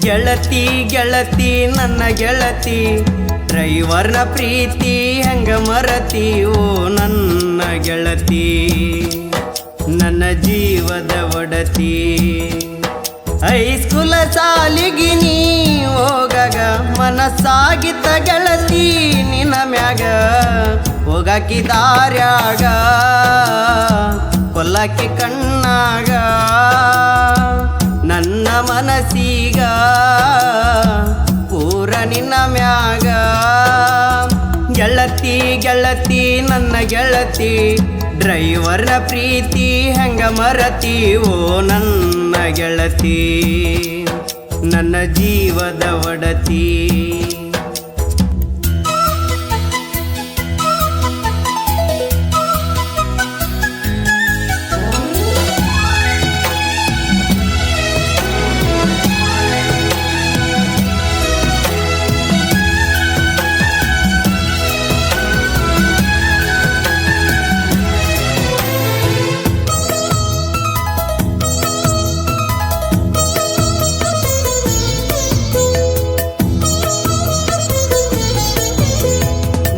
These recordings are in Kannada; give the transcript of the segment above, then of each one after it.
ಗೆಳತಿ ಗೆಳತಿ ನನ್ನ ಗೆಳತಿ ಡ್ರೈವರ್ನ ಪ್ರೀತಿ ಹೆಂಗ ಮರತಿ ಓ ನನ್ನ ಗೆಳತಿ ನನ್ನ ಜೀವದ ಒಡತಿ ಹೈಸ್ಕೂಲ ಸಾಲಿಗಿ ನೀ ಹೋಗಾಗ ಮನಸ್ಸಾಗಿತ್ತ ಗೆಳತಿ ನಿನ್ನ ಮ್ಯಾಗ ಹೋಗಾಕಿ ದಾರ್ಯಾಗ ಕೊಲ್ಲಾಕಿ ಕಣ್ಣಾಗ ನನ್ನ ಮನಸ್ಸೀಗ ಪೂರ ನಿನ್ನ ಮ್ಯಾಗ ಗೆಳತಿ ಗೆಳತಿ ನನ್ನ ಗೆಳತಿ ಡ್ರೈವರ್ನ ಪ್ರೀತಿ ಹೆಂಗ ಮರತಿ ಓ ನನ್ನ ಗೆಳತಿ ನನ್ನ ಜೀವದ ಒಡತಿ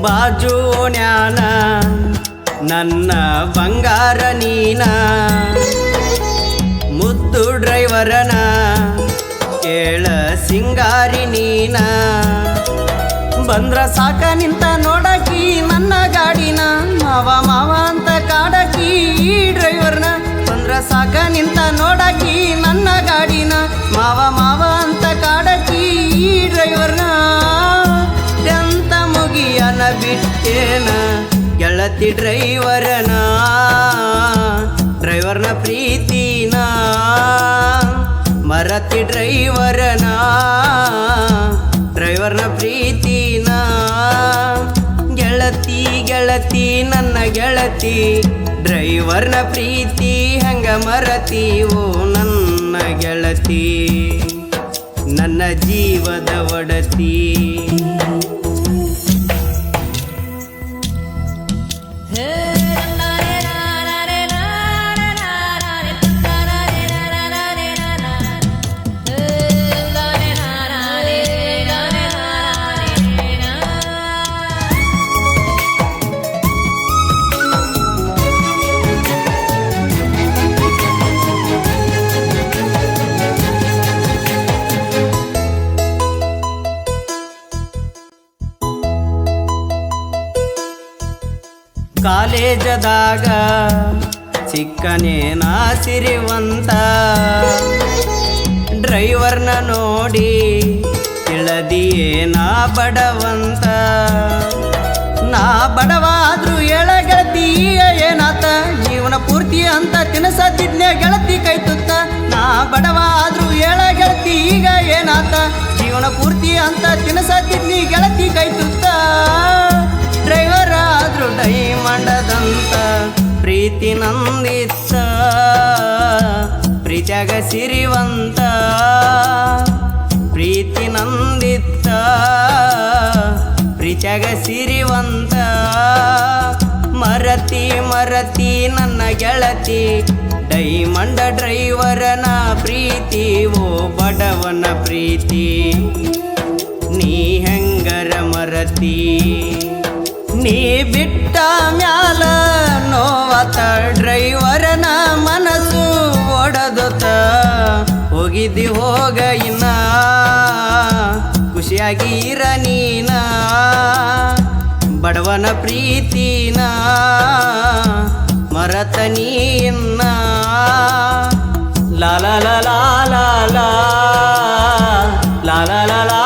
ಬಾಜೋಣ್ಯಾನ ನನ್ನ ಬಂಗಾರ ನೀನ ಮುದ್ದು ಡ್ರೈವರನ ಕೇಳ ಸಿಂಗಾರಿ ನೀನ ಬಂದ್ರ ಸಾಕ ನಿಂತ ನೋಡಕಿ ನನ್ನ ಗಾಡಿನ ಮಾವ ಮಾವ ಅಂತ ಕಾಡಕಿ ಡ್ರೈವರ್ನ ಬಂದ್ರ ಸಾಕ ನಿಂತ ನೋಡಕಿ ನನ್ನ ಗಾಡಿನ ಮಾವ ಮಾವ ಅಂತ ಕಾಡಕಿ ಡ್ರೈವರ್ನ ಎಂತ ಮುಗಿಯನ ಬಿಟ್ಟೇನ ಗೆಳತಿ ಡ್ರೈವರ್ನ ಪ್ರೀತಿನ ಮರತಿ ಡ್ರೈವರ್ನ ಪ್ರೀತಿನ ಗೆಳತಿ ಗೆಳತಿ ನನ್ನ ಗೆಳತಿ ಡ್ರೈವರ್ನ ಪ್ರೀತಿ ಹಂಗ ಮರತಿ ಓ ನನ್ನ ಗೆಳತಿ ನನ್ನ ಜೀವದ ಒಡತಿ ಕಾಲೇಜದಾಗ ಸಿಕ್ಕನೇನ ಸಿರಿವಂತ ಡ್ರೈವರ್ನ ನೋಡಿ ತಿಳಿದಿಯೇನ ಬಡವಂತ ನಾ ಬಡವಾದ್ರೂ ಗೆಳತಿ ಏನಾತ ಜೀವನ ಪೂರ್ತಿ ಅಂತ ತಿನಸದಿದ್ನೆ ಗೆಳತಿ ಕೈ ತುತ್ತ ನಾ ಬಡವಾದ್ರೂ ಗೆಳತಿ ಈಗ ಏನಾತ ಜೀವನ ಪೂರ್ತಿ ಅಂತ ತಿನಸದಿದ್ನಿ ಗೆಳತಿ ಕೈ ತುತ್ತ ಡ್ರೈವರ್ ಆದ್ರೂ ಡೈಮಂಡದಂತ ಪ್ರೀತಿ ನಂದಿತ್ತ ಪ್ರೀತ್ಯಾಗ ಸಿರಿವಂತ ಪ್ರೀತಿ ನಂದಿತ್ತ ಪ್ರೀತ್ಯಾಗ ಸಿರಿವಂತ ಮರತಿ ಮರತಿ ನನ್ನ ಗೆಳತಿ ಡೈಮಂಡ ಡ್ರೈವರನ ಪ್ರೀತಿ ಓ ಬಡವನ ಪ್ರೀತಿ ನೀ ಹೆಂಗರ ಮರತಿ ನೀ ಬಿಟ್ಟ ಮ್ಯಾಲ ನೋವತ ಡ್ರೈವರನ ಮನಸ್ಸು ಒಡದೊತ್ತ ಹೋಗಿದ್ದಿ ಹೋಗ ಇನ್ನ ಖುಷಿಯಾಗಿ ಇರ ನೀನ ಬಡವನ ಪ್ರೀತಿನ ಮರತ ನೀನ್ನ ಲಾ ಲಾ ಲಾ ಲಾ ಲಾ ಲಾ ಲಾ ಲಾ ಲಾ